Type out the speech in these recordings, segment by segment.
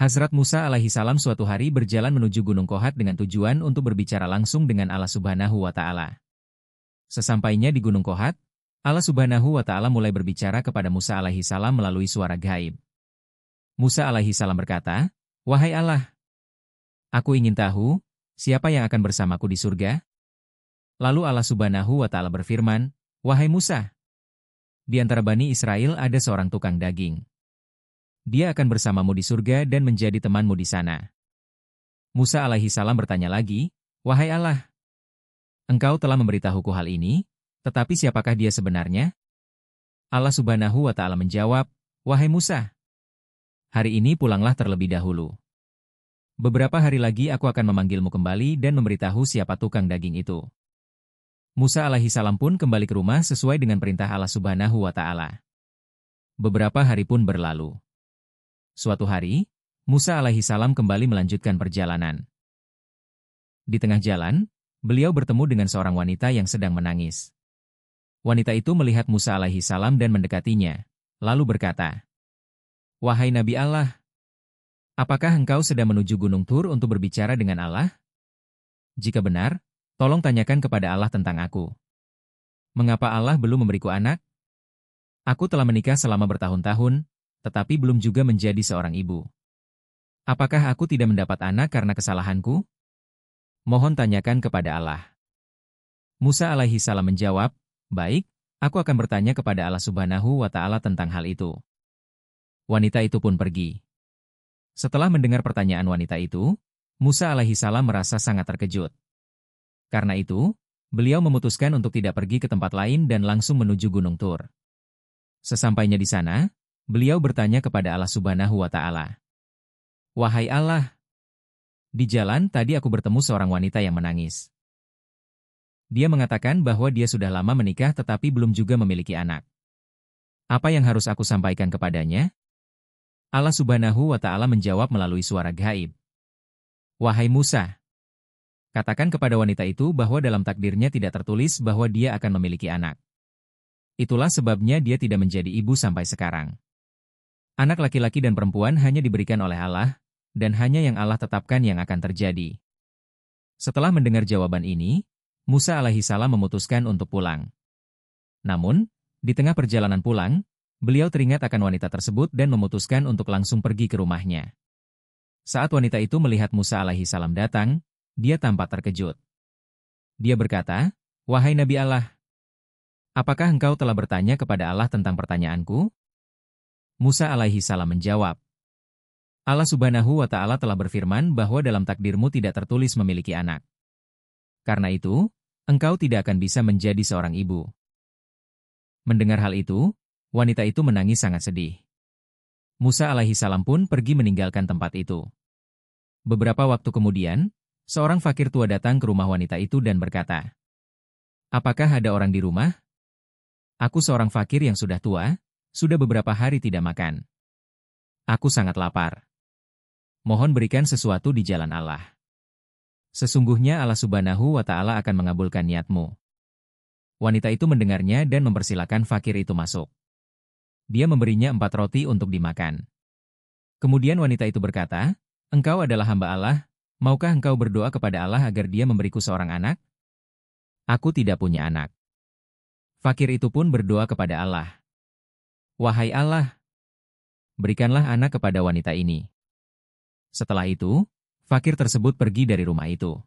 Hazrat Musa alaihi salam suatu hari berjalan menuju Gunung Kohat dengan tujuan untuk berbicara langsung dengan Allah Subhanahu wa Ta'ala. Sesampainya di Gunung Kohat, Allah Subhanahu wa Ta'ala mulai berbicara kepada Musa alaihi salam melalui suara gaib. Musa alaihi salam berkata, "Wahai Allah, aku ingin tahu, siapa yang akan bersamaku di surga?" Lalu Allah Subhanahu wa Ta'ala berfirman, "Wahai Musa, di antara Bani Israel ada seorang tukang daging. Dia akan bersamamu di surga dan menjadi temanmu di sana." Musa alaihi salam bertanya lagi, "Wahai Allah, Engkau telah memberitahuku hal ini, tetapi siapakah dia sebenarnya?" Allah Subhanahu wa Ta'ala menjawab, "Wahai Musa, hari ini pulanglah terlebih dahulu. Beberapa hari lagi aku akan memanggilmu kembali dan memberitahu siapa tukang daging itu." Musa alaihi salam pun kembali ke rumah sesuai dengan perintah Allah Subhanahu wa Ta'ala. Beberapa hari pun berlalu. Suatu hari, Musa alaihi salam kembali melanjutkan perjalanan. Di tengah jalan, beliau bertemu dengan seorang wanita yang sedang menangis. Wanita itu melihat Musa alaihi salam dan mendekatinya, lalu berkata, "Wahai Nabi Allah, apakah engkau sedang menuju Gunung Tur untuk berbicara dengan Allah? Jika benar, tolong tanyakan kepada Allah tentang aku. Mengapa Allah belum memberiku anak? Aku telah menikah selama bertahun-tahun, tetapi belum juga menjadi seorang ibu. Apakah aku tidak mendapat anak karena kesalahanku? Mohon tanyakan kepada Allah." Musa alaihi salam menjawab, "Baik, aku akan bertanya kepada Allah Subhanahu wa Ta'ala tentang hal itu." Wanita itu pun pergi. Setelah mendengar pertanyaan wanita itu, Musa alaihi salam merasa sangat terkejut. Karena itu, beliau memutuskan untuk tidak pergi ke tempat lain dan langsung menuju Gunung Tur. Sesampainya di sana, beliau bertanya kepada Allah Subhanahu wa Ta'ala, "Wahai Allah, di jalan tadi aku bertemu seorang wanita yang menangis. Dia mengatakan bahwa dia sudah lama menikah tetapi belum juga memiliki anak. Apa yang harus aku sampaikan kepadanya?" Allah Subhanahu wa Ta'ala menjawab melalui suara gaib, "Wahai Musa, katakan kepada wanita itu bahwa dalam takdirnya tidak tertulis bahwa dia akan memiliki anak. Itulah sebabnya dia tidak menjadi ibu sampai sekarang. Anak laki-laki dan perempuan hanya diberikan oleh Allah, dan hanya yang Allah tetapkan yang akan terjadi." Setelah mendengar jawaban ini, Musa alaihi salam memutuskan untuk pulang. Namun, di tengah perjalanan pulang, beliau teringat akan wanita tersebut dan memutuskan untuk langsung pergi ke rumahnya. Saat wanita itu melihat Musa alaihi salam datang, dia tampak terkejut. Dia berkata, "Wahai Nabi Allah, apakah engkau telah bertanya kepada Allah tentang pertanyaanku?" Musa alaihi salam menjawab, "Allah Subhanahu wa Ta'ala telah berfirman bahwa dalam takdirmu tidak tertulis memiliki anak. Karena itu, engkau tidak akan bisa menjadi seorang ibu." Mendengar hal itu, wanita itu menangis sangat sedih. Musa alaihi salam pun pergi meninggalkan tempat itu. Beberapa waktu kemudian, seorang fakir tua datang ke rumah wanita itu dan berkata, "Apakah ada orang di rumah? Aku seorang fakir yang sudah tua, sudah beberapa hari tidak makan. Aku sangat lapar. Mohon berikan sesuatu di jalan Allah. Sesungguhnya Allah Subhanahu wa Ta'ala akan mengabulkan niatmu." Wanita itu mendengarnya dan mempersilakan fakir itu masuk. Dia memberinya 4 roti untuk dimakan. Kemudian wanita itu berkata, "Engkau adalah hamba Allah, maukah engkau berdoa kepada Allah agar dia memberiku seorang anak? Aku tidak punya anak." Fakir itu pun berdoa kepada Allah, "Wahai Allah, berikanlah anak kepada wanita ini." Setelah itu, fakir tersebut pergi dari rumah itu.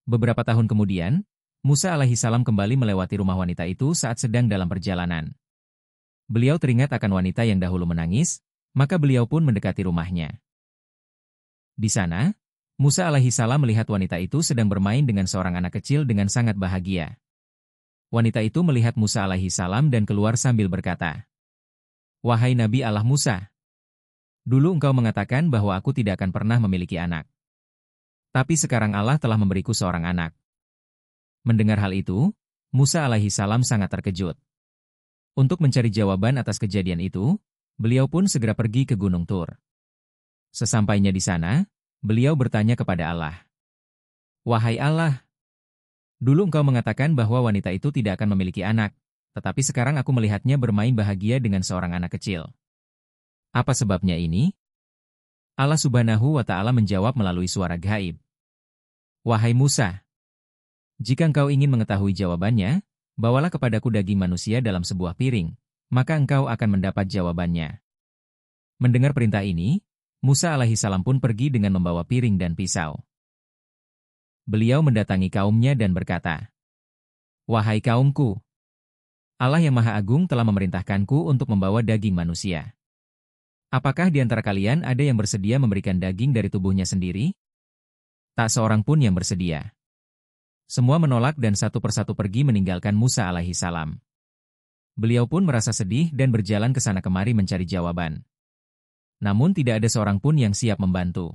Beberapa tahun kemudian, Musa alaihi salam kembali melewati rumah wanita itu saat sedang dalam perjalanan. Beliau teringat akan wanita yang dahulu menangis, maka beliau pun mendekati rumahnya. Di sana, Musa alaihi salam melihat wanita itu sedang bermain dengan seorang anak kecil dengan sangat bahagia. Wanita itu melihat Musa alaihi salam dan keluar sambil berkata, "Wahai Nabi Allah Musa, dulu engkau mengatakan bahwa aku tidak akan pernah memiliki anak. Tapi sekarang Allah telah memberiku seorang anak." Mendengar hal itu, Musa alaihi salam sangat terkejut. Untuk mencari jawaban atas kejadian itu, beliau pun segera pergi ke Gunung Tur. Sesampainya di sana, beliau bertanya kepada Allah, "Wahai Allah, dulu engkau mengatakan bahwa wanita itu tidak akan memiliki anak, tetapi sekarang aku melihatnya bermain bahagia dengan seorang anak kecil. Apa sebabnya ini?" Allah Subhanahu wa Ta'ala menjawab melalui suara gaib. Wahai Musa, jika engkau ingin mengetahui jawabannya, bawalah kepadaku daging manusia dalam sebuah piring, maka engkau akan mendapat jawabannya. Mendengar perintah ini, Musa alaihissalam pun pergi dengan membawa piring dan pisau. Beliau mendatangi kaumnya dan berkata, Wahai kaumku, Allah yang Maha Agung telah memerintahkanku untuk membawa daging manusia. Apakah di antara kalian ada yang bersedia memberikan daging dari tubuhnya sendiri? Tak seorang pun yang bersedia. Semua menolak dan satu persatu pergi meninggalkan Musa alaihissalam. Beliau pun merasa sedih dan berjalan ke sana kemari mencari jawaban. Namun tidak ada seorang pun yang siap membantu.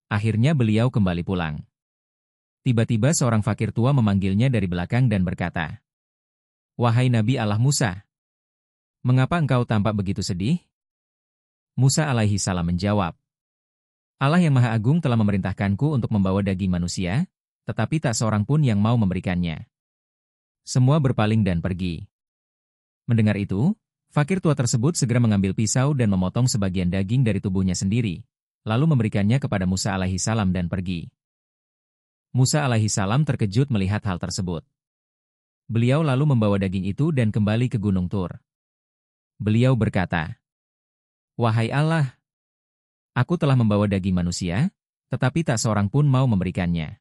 Akhirnya beliau kembali pulang. Tiba-tiba seorang fakir tua memanggilnya dari belakang dan berkata, Wahai Nabi Allah Musa, mengapa engkau tampak begitu sedih? Musa alaihissalam menjawab, Allah yang Maha Agung telah memerintahkanku untuk membawa daging manusia, tetapi tak seorang pun yang mau memberikannya. Semua berpaling dan pergi. Mendengar itu, fakir tua tersebut segera mengambil pisau dan memotong sebagian daging dari tubuhnya sendiri, lalu memberikannya kepada Musa alaihissalam dan pergi. Musa alaihissalam terkejut melihat hal tersebut. Beliau lalu membawa daging itu dan kembali ke Gunung Tur. Beliau berkata, Wahai Allah, aku telah membawa daging manusia, tetapi tak seorang pun mau memberikannya.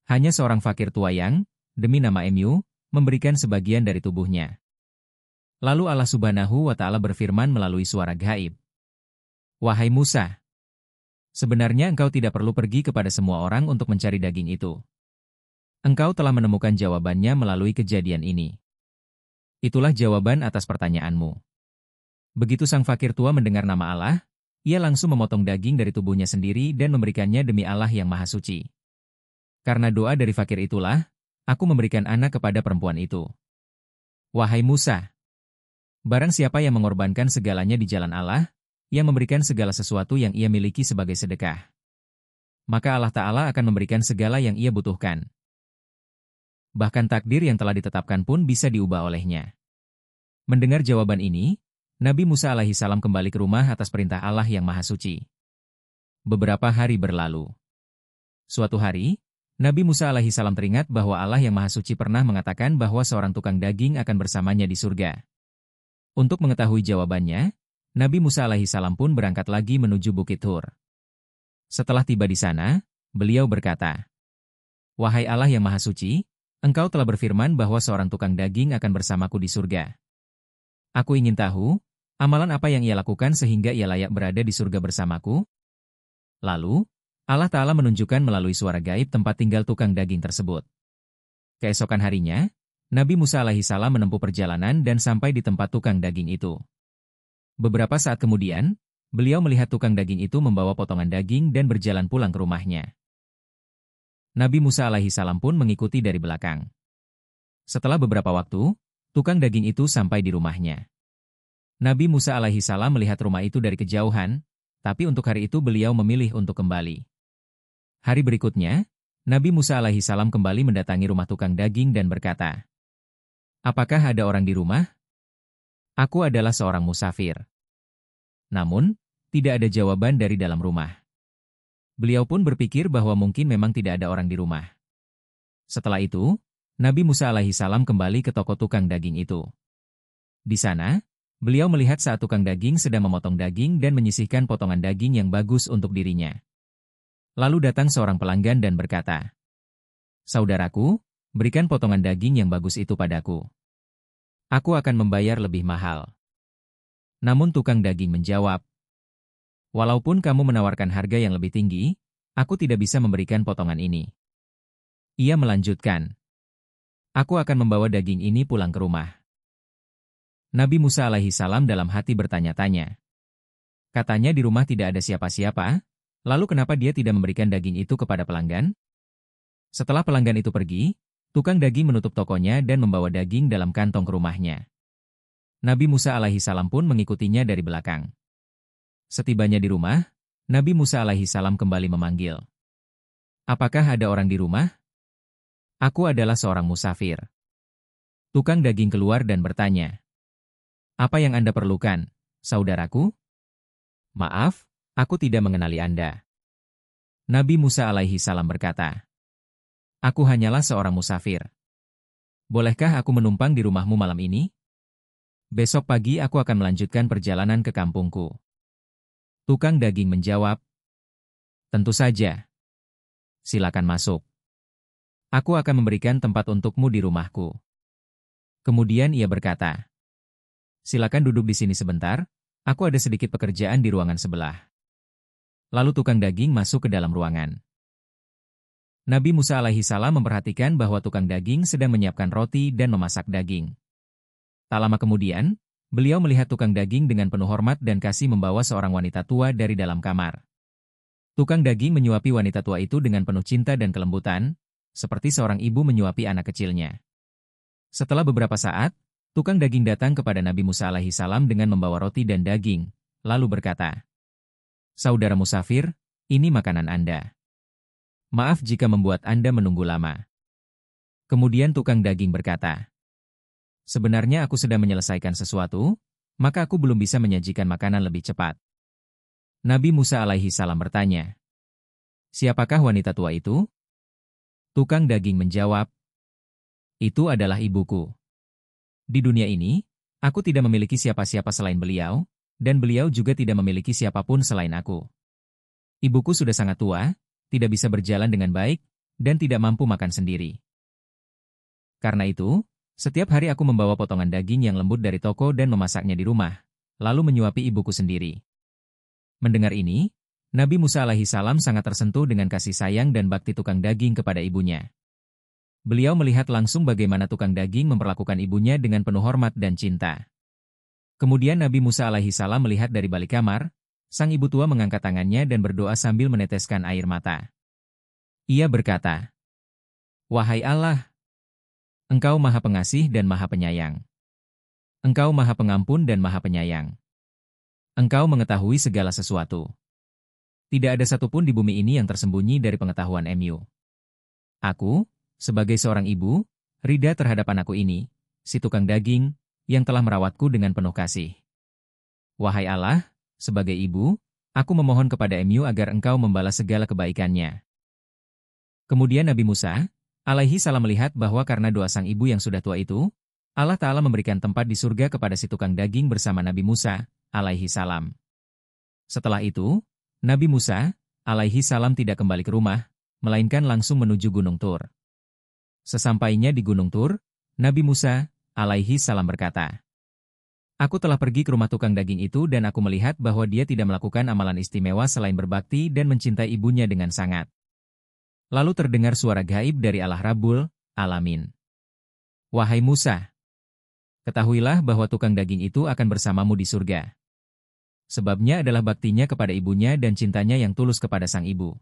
Hanya seorang fakir tua yang, demi nama Mu, memberikan sebagian dari tubuhnya. Lalu Allah Subhanahu wa Ta'ala berfirman melalui suara gaib. Wahai Musa, sebenarnya engkau tidak perlu pergi kepada semua orang untuk mencari daging itu. Engkau telah menemukan jawabannya melalui kejadian ini. Itulah jawaban atas pertanyaanmu. Begitu sang fakir tua mendengar nama Allah, ia langsung memotong daging dari tubuhnya sendiri dan memberikannya demi Allah yang Maha Suci. Karena doa dari fakir itulah, aku memberikan anak kepada perempuan itu. Wahai Musa, barang siapa yang mengorbankan segalanya di jalan Allah, yang memberikan segala sesuatu yang ia miliki sebagai sedekah, maka Allah Ta'ala akan memberikan segala yang ia butuhkan. Bahkan takdir yang telah ditetapkan pun bisa diubah olehnya. Mendengar jawaban ini, Nabi Musa alaihissalam kembali ke rumah atas perintah Allah yang Maha Suci. Beberapa hari berlalu. Suatu hari, Nabi Musa alaihissalam teringat bahwa Allah yang Maha Suci pernah mengatakan bahwa seorang tukang daging akan bersamanya di surga. Untuk mengetahui jawabannya, Nabi Musa alaihissalam pun berangkat lagi menuju Bukit Tur. Setelah tiba di sana, beliau berkata, Wahai Allah yang Maha Suci, Engkau telah berfirman bahwa seorang tukang daging akan bersamaku di surga. Aku ingin tahu, amalan apa yang ia lakukan sehingga ia layak berada di surga bersamaku? Lalu, Allah Ta'ala menunjukkan melalui suara gaib tempat tinggal tukang daging tersebut. Keesokan harinya, Nabi Musa alaihissalam menempuh perjalanan dan sampai di tempat tukang daging itu. Beberapa saat kemudian, beliau melihat tukang daging itu membawa potongan daging dan berjalan pulang ke rumahnya. Nabi Musa alaihissalam pun mengikuti dari belakang. Setelah beberapa waktu, tukang daging itu sampai di rumahnya. Nabi Musa alaihissalam melihat rumah itu dari kejauhan, tapi untuk hari itu beliau memilih untuk kembali. Hari berikutnya, Nabi Musa alaihissalam kembali mendatangi rumah tukang daging dan berkata, Apakah ada orang di rumah? Aku adalah seorang musafir. Namun, tidak ada jawaban dari dalam rumah. Beliau pun berpikir bahwa mungkin memang tidak ada orang di rumah. Setelah itu, Nabi Musa alaihissalam kembali ke toko tukang daging itu. Di sana, beliau melihat saat tukang daging sedang memotong daging dan menyisihkan potongan daging yang bagus untuk dirinya. Lalu datang seorang pelanggan dan berkata, Saudaraku, berikan potongan daging yang bagus itu padaku. Aku akan membayar lebih mahal. Namun tukang daging menjawab, Walaupun kamu menawarkan harga yang lebih tinggi, aku tidak bisa memberikan potongan ini. Ia melanjutkan, Aku akan membawa daging ini pulang ke rumah. Nabi Musa alaihissalam dalam hati bertanya-tanya. Katanya di rumah tidak ada siapa-siapa, lalu kenapa dia tidak memberikan daging itu kepada pelanggan? Setelah pelanggan itu pergi, tukang daging menutup tokonya dan membawa daging dalam kantong ke rumahnya. Nabi Musa alaihissalam pun mengikutinya dari belakang. Setibanya di rumah, Nabi Musa alaihissalam kembali memanggil. Apakah ada orang di rumah? Aku adalah seorang musafir. Tukang daging keluar dan bertanya. Apa yang Anda perlukan, saudaraku? Maaf, Aku tidak mengenali Anda. Nabi Musa alaihi salam berkata, aku hanyalah seorang musafir. Bolehkah aku menumpang di rumahmu malam ini? Besok pagi aku akan melanjutkan perjalanan ke kampungku. Tukang daging menjawab, tentu saja. Silakan masuk. Aku akan memberikan tempat untukmu di rumahku. Kemudian ia berkata, silakan duduk di sini sebentar, aku ada sedikit pekerjaan di ruangan sebelah. Lalu tukang daging masuk ke dalam ruangan. Nabi Musa alaihi salam memperhatikan bahwa tukang daging sedang menyiapkan roti dan memasak daging. Tak lama kemudian, beliau melihat tukang daging dengan penuh hormat dan kasih membawa seorang wanita tua dari dalam kamar. Tukang daging menyuapi wanita tua itu dengan penuh cinta dan kelembutan, seperti seorang ibu menyuapi anak kecilnya. Setelah beberapa saat, tukang daging datang kepada Nabi Musa alaihi salam dengan membawa roti dan daging, lalu berkata, saudara musafir, ini makanan Anda. Maaf jika membuat Anda menunggu lama. Kemudian tukang daging berkata, sebenarnya aku sedang menyelesaikan sesuatu, maka aku belum bisa menyajikan makanan lebih cepat. Nabi Musa alaihi salam bertanya, siapakah wanita tua itu? Tukang daging menjawab, itu adalah ibuku. Di dunia ini, aku tidak memiliki siapa-siapa selain beliau, dan beliau juga tidak memiliki siapapun selain aku. Ibuku sudah sangat tua, tidak bisa berjalan dengan baik, dan tidak mampu makan sendiri. Karena itu, setiap hari aku membawa potongan daging yang lembut dari toko dan memasaknya di rumah, lalu menyuapi ibuku sendiri. Mendengar ini, Nabi Musa alaihi salam sangat tersentuh dengan kasih sayang dan bakti tukang daging kepada ibunya. Beliau melihat langsung bagaimana tukang daging memperlakukan ibunya dengan penuh hormat dan cinta. Kemudian Nabi Musa alaihi salam melihat dari balik kamar, sang ibu tua mengangkat tangannya dan berdoa sambil meneteskan air mata. Ia berkata, wahai Allah, Engkau Maha Pengasih dan Maha Penyayang. Engkau Maha Pengampun dan Maha Penyayang. Engkau mengetahui segala sesuatu. Tidak ada satupun di bumi ini yang tersembunyi dari pengetahuan MU. Aku, sebagai seorang ibu, rida terhadap anakku ini, si tukang daging, yang telah merawatku dengan penuh kasih. Wahai Allah, sebagai ibu, aku memohon kepada MU agar engkau membalas segala kebaikannya. Kemudian Nabi Musa, alaihi salam melihat bahwa karena doa sang ibu yang sudah tua itu, Allah Ta'ala memberikan tempat di surga kepada si tukang daging bersama Nabi Musa, alaihi salam. Setelah itu, Nabi Musa, alaihi salam tidak kembali ke rumah, melainkan langsung menuju Gunung Tur. Sesampainya di Gunung Tur, Nabi Musa, alaihi salam berkata, aku telah pergi ke rumah tukang daging itu dan aku melihat bahwa dia tidak melakukan amalan istimewa selain berbakti dan mencintai ibunya dengan sangat. Lalu terdengar suara gaib dari Allah Rabbul Alamin. Wahai Musa, ketahuilah bahwa tukang daging itu akan bersamamu di surga. Sebabnya adalah baktinya kepada ibunya dan cintanya yang tulus kepada sang ibu.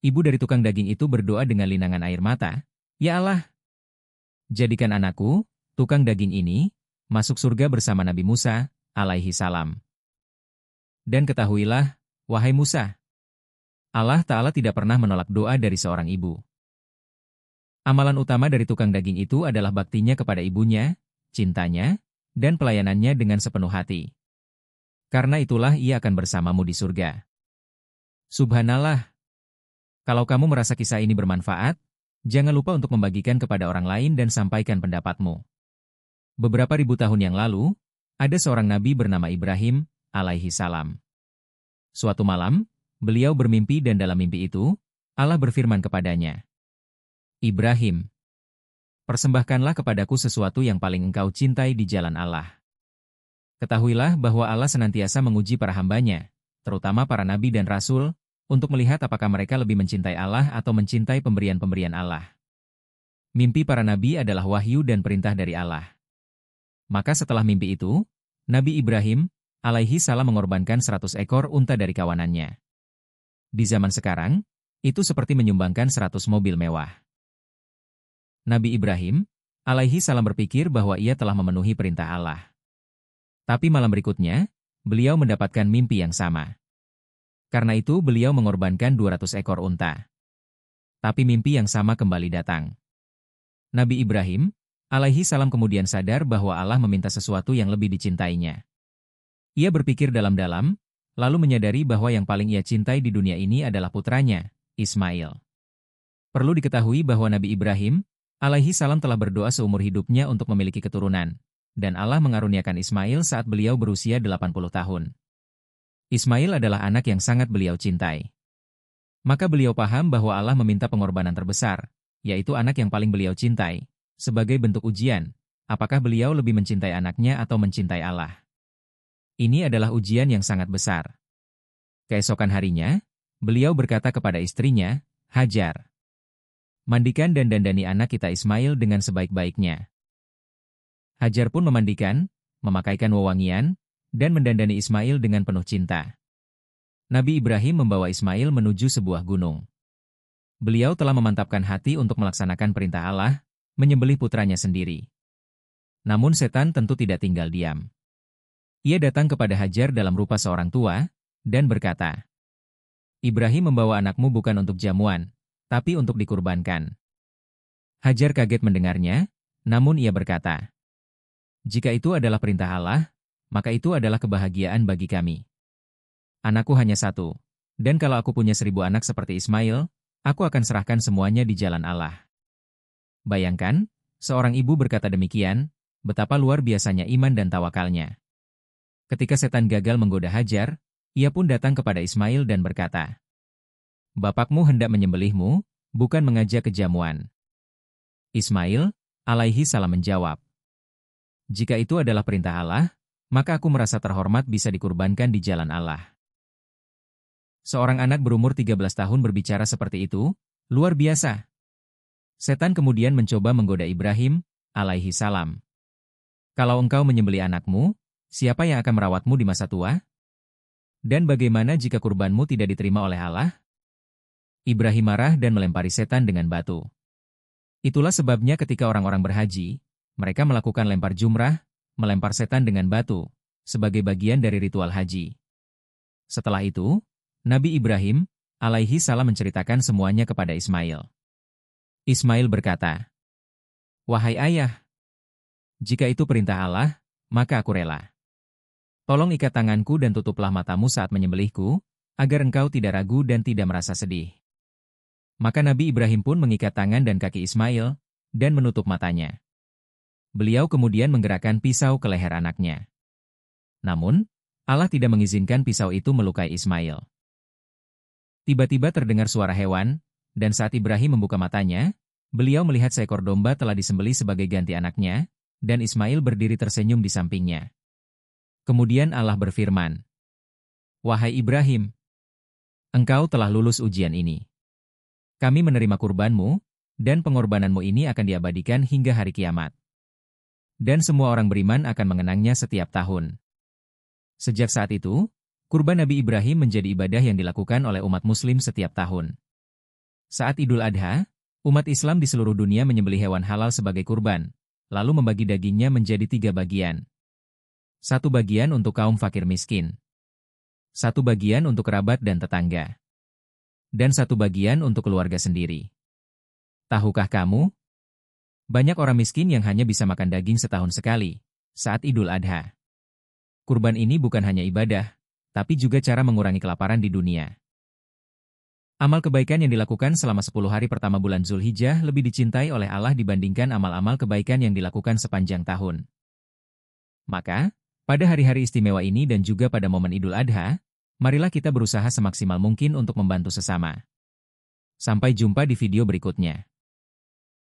Ibu dari tukang daging itu berdoa dengan linangan air mata, ya Allah, jadikan anakku, tukang daging ini, masuk surga bersama Nabi Musa, alaihi salam. Dan ketahuilah, wahai Musa, Allah Ta'ala tidak pernah menolak doa dari seorang ibu. Amalan utama dari tukang daging itu adalah baktinya kepada ibunya, cintanya, dan pelayanannya dengan sepenuh hati. Karena itulah ia akan bersamamu di surga. Subhanallah. Kalau kamu merasa kisah ini bermanfaat, jangan lupa untuk membagikan kepada orang lain dan sampaikan pendapatmu. Beberapa ribu tahun yang lalu, ada seorang nabi bernama Ibrahim, alaihi salam. Suatu malam, beliau bermimpi dan dalam mimpi itu, Allah berfirman kepadanya, Ibrahim, persembahkanlah kepadaku sesuatu yang paling engkau cintai di jalan Allah. Ketahuilah bahwa Allah senantiasa menguji para hambanya, terutama para nabi dan rasul, untuk melihat apakah mereka lebih mencintai Allah atau mencintai pemberian-pemberian Allah. Mimpi para nabi adalah wahyu dan perintah dari Allah. Maka setelah mimpi itu, Nabi Ibrahim, alaihi salam mengorbankan 100 ekor unta dari kawanannya. Di zaman sekarang, itu seperti menyumbangkan 100 mobil mewah. Nabi Ibrahim, alaihi salam berpikir bahwa ia telah memenuhi perintah Allah. Tapi malam berikutnya, beliau mendapatkan mimpi yang sama. Karena itu beliau mengorbankan 200 ekor unta. Tapi mimpi yang sama kembali datang. Nabi Ibrahim, alaihi salam kemudian sadar bahwa Allah meminta sesuatu yang lebih dicintainya. Ia berpikir dalam-dalam, lalu menyadari bahwa yang paling ia cintai di dunia ini adalah putranya, Ismail. Perlu diketahui bahwa Nabi Ibrahim, alaihi salam telah berdoa seumur hidupnya untuk memiliki keturunan, dan Allah mengaruniakan Ismail saat beliau berusia 80 tahun. Ismail adalah anak yang sangat beliau cintai. Maka beliau paham bahwa Allah meminta pengorbanan terbesar, yaitu anak yang paling beliau cintai, sebagai bentuk ujian, apakah beliau lebih mencintai anaknya atau mencintai Allah. Ini adalah ujian yang sangat besar. Keesokan harinya, beliau berkata kepada istrinya, Hajar, mandikan dan dandani anak kita Ismail dengan sebaik-baiknya. Hajar pun memandikan, memakaikan wewangian, dan mendandani Ismail dengan penuh cinta. Nabi Ibrahim membawa Ismail menuju sebuah gunung. Beliau telah memantapkan hati untuk melaksanakan perintah Allah, menyembelih putranya sendiri. Namun setan tentu tidak tinggal diam. Ia datang kepada Hajar dalam rupa seorang tua, dan berkata, Ibrahim membawa anakmu bukan untuk jamuan, tapi untuk dikurbankan. Hajar kaget mendengarnya, namun ia berkata, jika itu adalah perintah Allah, maka itu adalah kebahagiaan bagi kami. Anakku hanya satu, dan kalau aku punya 1000 anak seperti Ismail, aku akan serahkan semuanya di jalan Allah. Bayangkan, seorang ibu berkata demikian, betapa luar biasanya iman dan tawakalnya. Ketika setan gagal menggoda Hajar, ia pun datang kepada Ismail dan berkata, Bapakmu hendak menyembelihmu, bukan mengajak kejamuan. Ismail, alaihi salam menjawab, jika itu adalah perintah Allah, maka aku merasa terhormat bisa dikurbankan di jalan Allah. Seorang anak berumur 13 tahun berbicara seperti itu, luar biasa. Setan kemudian mencoba menggoda Ibrahim, alaihi salam. Kalau engkau menyembelih anakmu, siapa yang akan merawatmu di masa tua? Dan bagaimana jika kurbanmu tidak diterima oleh Allah? Ibrahim marah dan melempari setan dengan batu. Itulah sebabnya ketika orang-orang berhaji, mereka melakukan lempar jumrah, melempar setan dengan batu, sebagai bagian dari ritual haji. Setelah itu, Nabi Ibrahim, alaihi salam menceritakan semuanya kepada Ismail. Ismail berkata, wahai ayah, jika itu perintah Allah, maka aku rela. Tolong ikat tanganku dan tutuplah matamu saat menyembelihku, agar engkau tidak ragu dan tidak merasa sedih. Maka Nabi Ibrahim pun mengikat tangan dan kaki Ismail, dan menutup matanya. Beliau kemudian menggerakkan pisau ke leher anaknya. Namun, Allah tidak mengizinkan pisau itu melukai Ismail. Tiba-tiba terdengar suara hewan, dan saat Ibrahim membuka matanya, beliau melihat seekor domba telah disembelih sebagai ganti anaknya, dan Ismail berdiri tersenyum di sampingnya. Kemudian Allah berfirman, wahai Ibrahim, engkau telah lulus ujian ini. Kami menerima kurbanmu, dan pengorbananmu ini akan diabadikan hingga hari kiamat. Dan semua orang beriman akan mengenangnya setiap tahun. Sejak saat itu, kurban Nabi Ibrahim menjadi ibadah yang dilakukan oleh umat muslim setiap tahun. Saat Idul Adha, umat Islam di seluruh dunia menyembelih hewan halal sebagai kurban, lalu membagi dagingnya menjadi 3 bagian. 1 bagian untuk kaum fakir miskin. 1 bagian untuk kerabat dan tetangga. Dan 1 bagian untuk keluarga sendiri. Tahukah kamu? Banyak orang miskin yang hanya bisa makan daging setahun sekali, saat Idul Adha. Kurban ini bukan hanya ibadah, tapi juga cara mengurangi kelaparan di dunia. Amal kebaikan yang dilakukan selama 10 hari pertama bulan Zulhijjah lebih dicintai oleh Allah dibandingkan amal-amal kebaikan yang dilakukan sepanjang tahun. Maka, pada hari-hari istimewa ini dan juga pada momen Idul Adha, marilah kita berusaha semaksimal mungkin untuk membantu sesama. Sampai jumpa di video berikutnya.